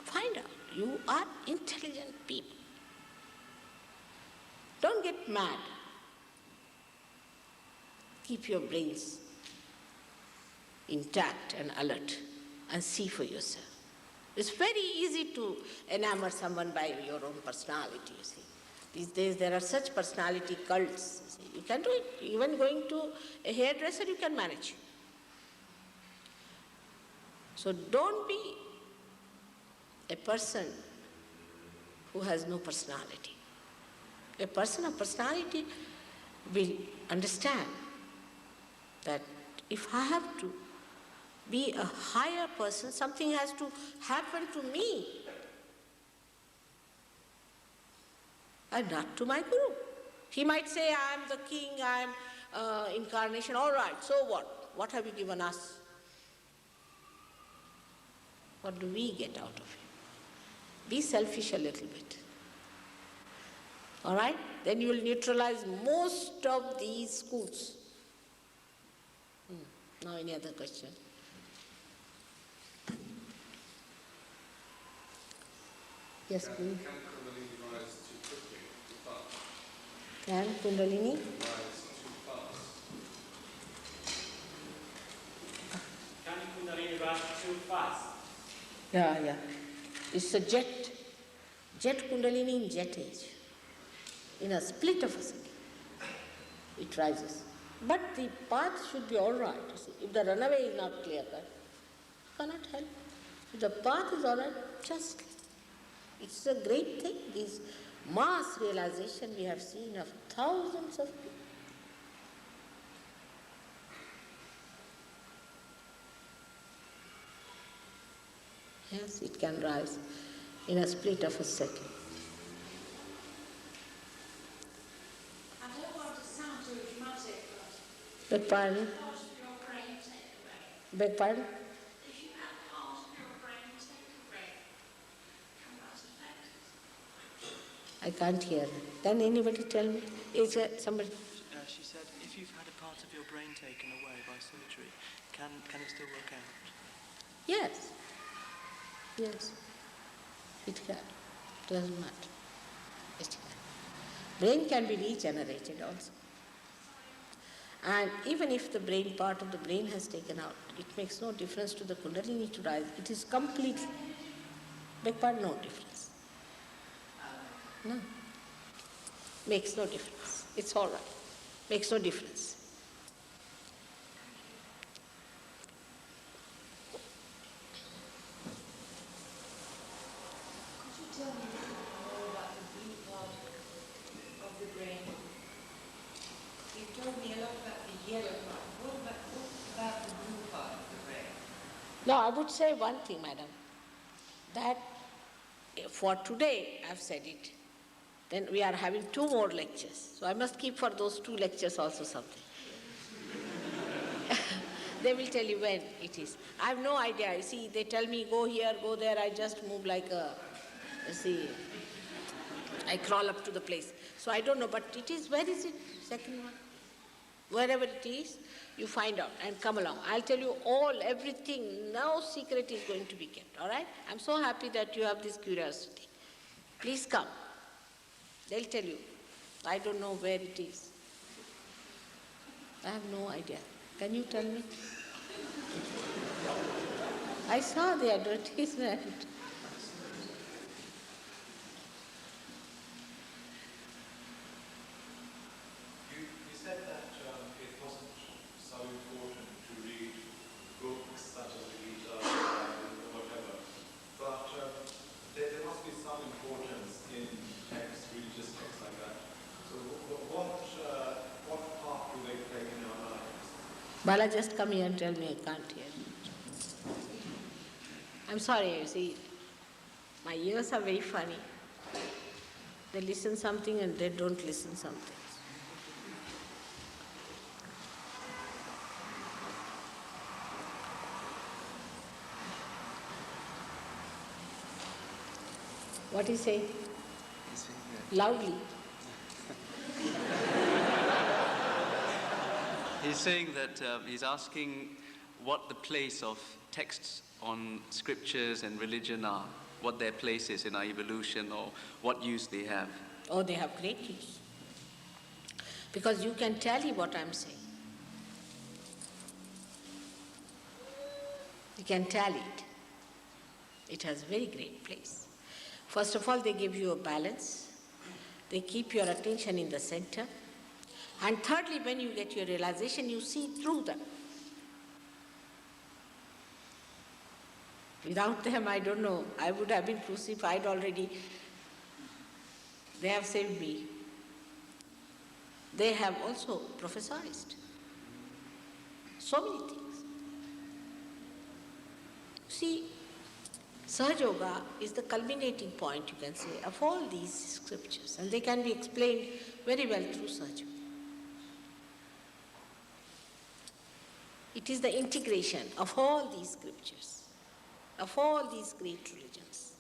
Speaker 1: find out. You are intelligent people. Don't get mad. Keep your brains intact and alert and see for yourself. It's very easy to enamor someone by your own personality, you see. These days there are such personality cults. You see. You can do it. Even going to a hairdresser, you can manage. So don't be a person who has no personality. A person of personality will understand that if I have to be a higher person, something has to happen to me and not to my guru. He might say, I am the king, I am incarnation, all right, so what? What have you given us? What do we get out of it? Be selfish a little bit. All right? Then you will neutralize most of these schools. Now any other question? Yes, please. Can Kundalini rise too fast?
Speaker 5: Can Kundalini rise too fast?
Speaker 1: Yeah. It's a jet. Jet Kundalini in jet age. In a split of a second, it rises. But the path should be all right. You see. If the runaway is not clear cut, cannot help. If the path is all right, just it's a great thing. This mass realization we have seen of thousands of people. Yes, it can rise in a split of a second.
Speaker 3: I don't want to sound too dramatic, but
Speaker 1: Beg pardon?
Speaker 3: part of your brain take away.
Speaker 1: Beg pardon?
Speaker 3: If you have part of your brain take away, can that affect it?
Speaker 1: I can't hear. Can anybody tell me? Is there somebody?
Speaker 6: She said, if you've had a part of your brain taken away by surgery, can it still work out?
Speaker 1: Yes. Yes. It can. Doesn't matter. It can. Brain can be regenerated also. And even if the brain part of the brain has taken out, it makes no difference to the Kundalini to rise. It is completely, beg pardon, no difference. No. Makes no difference. It's all right. Makes no difference.
Speaker 3: Could you tell me a little more about the blue part of the brain? You told me a lot about the yellow part. What about the blue part of the brain?
Speaker 1: No, I would say one thing, madam, that for today I've said it. Then we are having 2 more lectures. So I must keep for those 2 lectures also something. They will tell you when it is. I have no idea. You see, they tell me go here, go there. I just move like a, you see, I crawl up to the place. So I don't know, but it is, where is it? Second one? Wherever it is, you find out and come along. I'll tell you all, everything. No secret is going to be kept, all right? I'm so happy that you have this curiosity. Please come. They'll tell you. I don't know where it is. I have no idea. Can you tell me? I saw the advertisement.
Speaker 4: You said that it wasn't so important to read books such as the Gita or whatever, but there must be some importance in texts, religious texts like that. So what part do they play in our lives?
Speaker 1: Bala, just come here and tell me I can't hear. I'm sorry, you see, my ears are very funny. They listen something and they don't listen something. What is saying? Loudly.
Speaker 6: He's saying that he's asking what the place of texts on scriptures and religion are, what their place is in our evolution or what use they have.
Speaker 1: Oh, they have great use. because you can tally what I'm saying. You can tally it. It has a very great place. First of all, they give you a balance. They keep your attention in the center. And thirdly, when you get your realization, you see through them. Without them, I don't know, I would have been crucified already. They have saved me. They have also prophesied so many things. See, SahajaYoga is the culminating point, you can say, of all these scriptures, and they can be explained very well through SahajaYoga. It is the integration of all these scriptures, of all these great religions.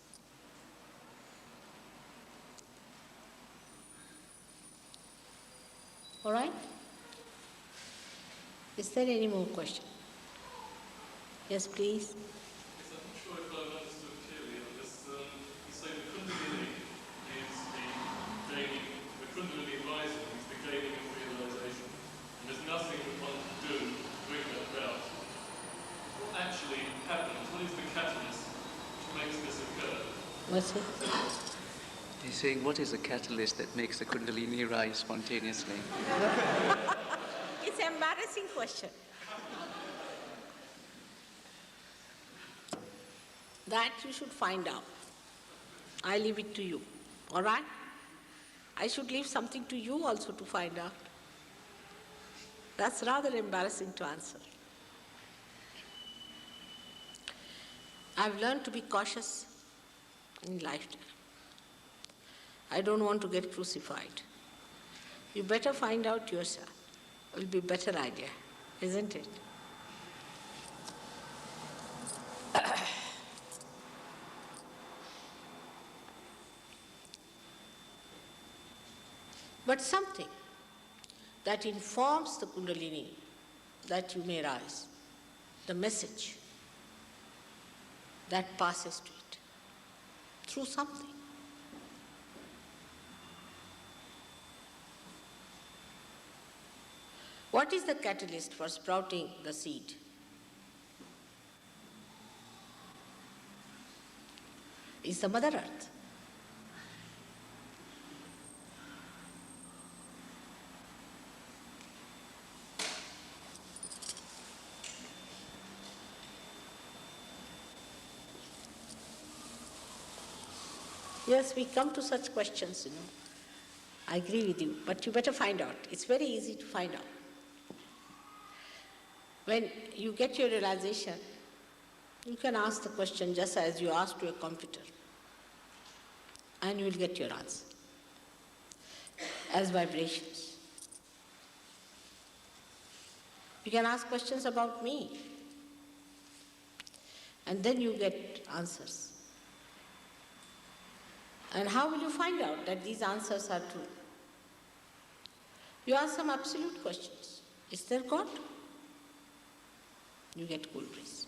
Speaker 1: All right? Is there any more question? Yes, please.
Speaker 4: Yes, I'm not sure if I've understood clearly on this. You say the Kundalini is the gaining, the Kundalini rising is the gaining of realization, and there's nothing that one can do to bring that about. What actually happens? What is the catalyst which makes this occur?
Speaker 1: What's it?
Speaker 6: He's saying, what is the catalyst that makes the Kundalini rise spontaneously?
Speaker 1: It's an embarrassing question. That you should find out. I leave it to you. All right? I should leave something to you also to find out. That's rather embarrassing to answer. I've learned to be cautious in lifetime. I don't want to get crucified. You better find out yourself. It will be a better idea, isn't it? But something that informs the Kundalini that you may rise, the message that passes to it through something. What is the catalyst for sprouting the seed? It's the Mother Earth. Yes, we come to such questions, I agree with you, but you better find out. It's very easy to find out. When you get your realization, you can ask the question just as you ask to a computer, and you will get your answer as vibrations. You can ask questions about me, and then you get answers. And how will you find out that these answers are true? You ask some absolute questions. Is there God? You get cool breeze.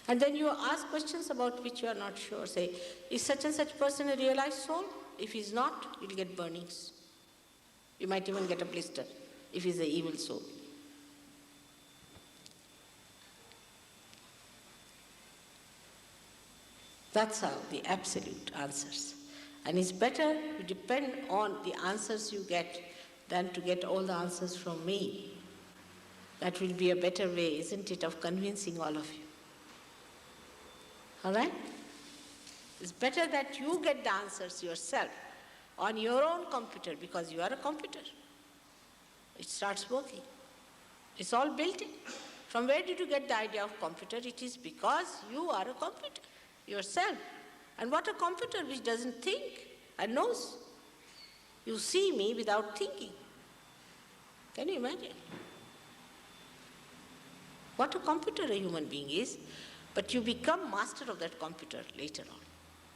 Speaker 1: And then you ask questions about which you are not sure. Say, is such and such person a realized soul? If he's not, you'll get burnings. You might even get a blister if he's an evil soul. That's how the absolute answers. And it's better to depend on the answers you get than to get all the answers from me. That will be a better way, isn't it, of convincing all of you. All right? It's better that you get the answers yourself on your own computer, because you are a computer. It starts working. It's all built in. From where did you get the idea of computer? It is because you are a computer yourself. And what a computer which doesn't think and knows. You see me without thinking. Can you imagine? What a computer a human being is, but you become master of that computer later on.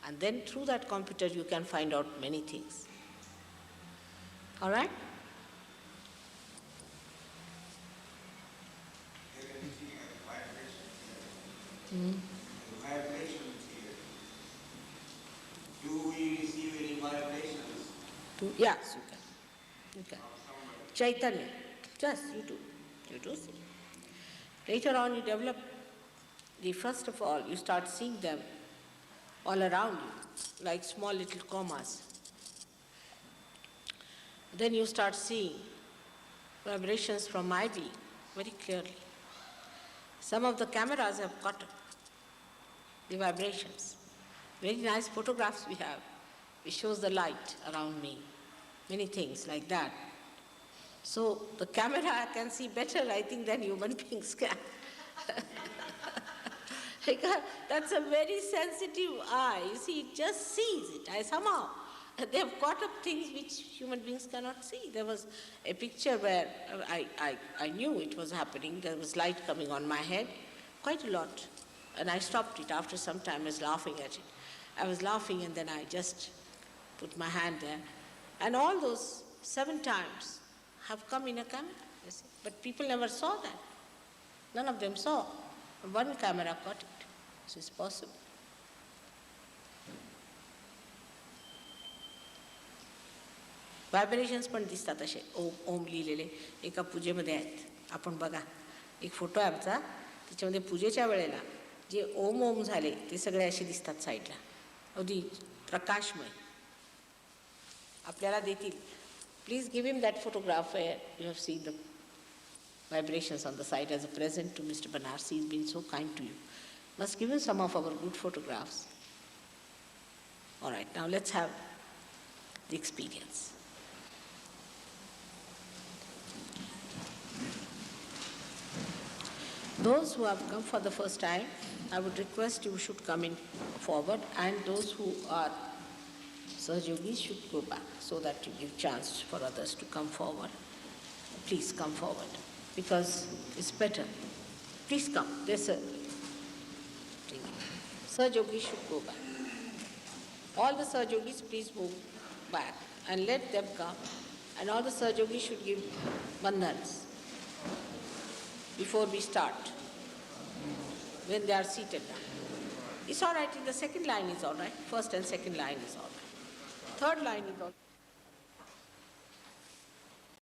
Speaker 1: And then through that computer you can find out many things. All right?
Speaker 7: The vibrations here. Do we receive any vibrations
Speaker 1: Yes, you can. You can. Chaitanya. Yes, you do. You do see. Later on you develop first of all, you start seeing them all around you, like small little comas. Then you start seeing vibrations from my being very clearly. Some of the cameras have caught the vibrations. Very nice photographs we have. It shows the light around me, many things like that. So the camera can see better, I think, than human beings can. Because that's a very sensitive eye. You see, it just sees it. Somehow, they have caught up things which human beings cannot see. There was a picture where I knew it was happening. There was light coming on my head, quite a lot. And I stopped it after some time. I was laughing at it. I was laughing and then I just put my hand there. And all those 7 times have come in a camera, you see. But people never saw that. None of them saw. One camera caught it. So it's possible. Vibrations पण दिसतात असे ओम लिहिलेले एका पूजेमध्ये आहेत. आपण बघा, एक photo आहे आमचा, त्याच्यामध्ये पूजेच्या वेळेला जे ओम ओम झाले ते सगळे असे दिसतात साईडला, अगदी प्रकाशमय आपल्याला देतील. Please give him that photograph where you have seen the vibrations on the side as a present to Mr. Banarsi. He's been so kind to you. Must give him some of our good photographs. All right, now let's have the experience. Those who have come for the first time, I would request you should come in forward, and those who are SahajaYogis should go back so that you give chance for others to come forward. Please come forward because it's better. Please come. There's a SahajaYogis should go back. All the SahajaYogis please move back and let them come. And all the SahajaYogis should give bandhans before we start, when they are seated down. It's all right, in the second line is all right. First and second line is all right. Third line is all right.